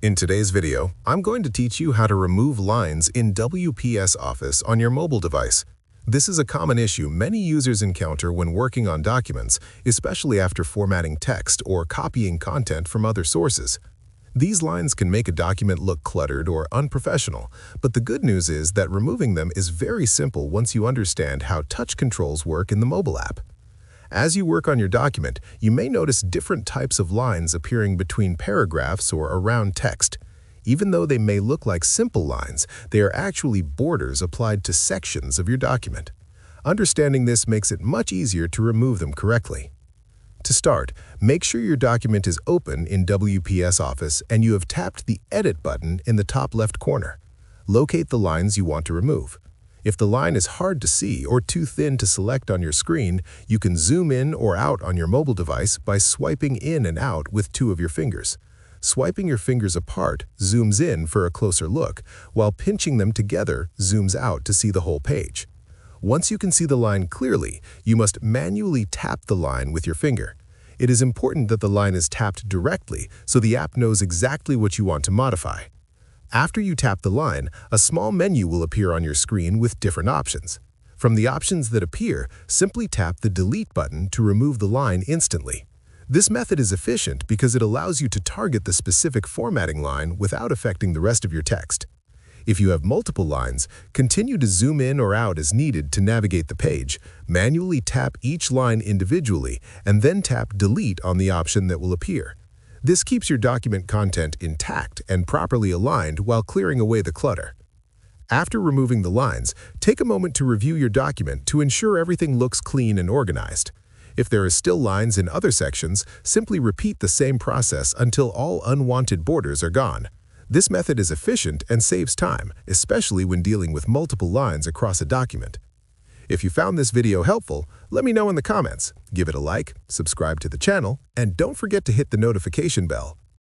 In today's video, I'm going to teach you how to remove lines in WPS Office on your mobile device. This is a common issue many users encounter when working on documents, especially after formatting text or copying content from other sources. These lines can make a document look cluttered or unprofessional, but the good news is that removing them is very simple once you understand how touch controls work in the mobile app. As you work on your document, you may notice different types of lines appearing between paragraphs or around text. Even though they may look like simple lines, they are actually borders applied to sections of your document. Understanding this makes it much easier to remove them correctly. To start, make sure your document is open in WPS Office and you have tapped the Edit button in the top left corner. Locate the lines you want to remove. If the line is hard to see or too thin to select on your screen, you can zoom in or out on your mobile device by swiping in and out with two of your fingers. Swiping your fingers apart zooms in for a closer look, while pinching them together zooms out to see the whole page. Once you can see the line clearly, you must manually tap the line with your finger. It is important that the line is tapped directly so the app knows exactly what you want to modify. After you tap the line, a small menu will appear on your screen with different options. From the options that appear, simply tap the Delete button to remove the line instantly. This method is efficient because it allows you to target the specific formatting line without affecting the rest of your text. If you have multiple lines, continue to zoom in or out as needed to navigate the page. Manually tap each line individually and then tap Delete on the option that will appear. This keeps your document content intact and properly aligned while clearing away the clutter. After removing the lines, take a moment to review your document to ensure everything looks clean and organized. If there are still lines in other sections, simply repeat the same process until all unwanted borders are gone. This method is efficient and saves time, especially when dealing with multiple lines across a document. If you found this video helpful, let me know in the comments. Give it a like, subscribe to the channel, and don't forget to hit the notification bell.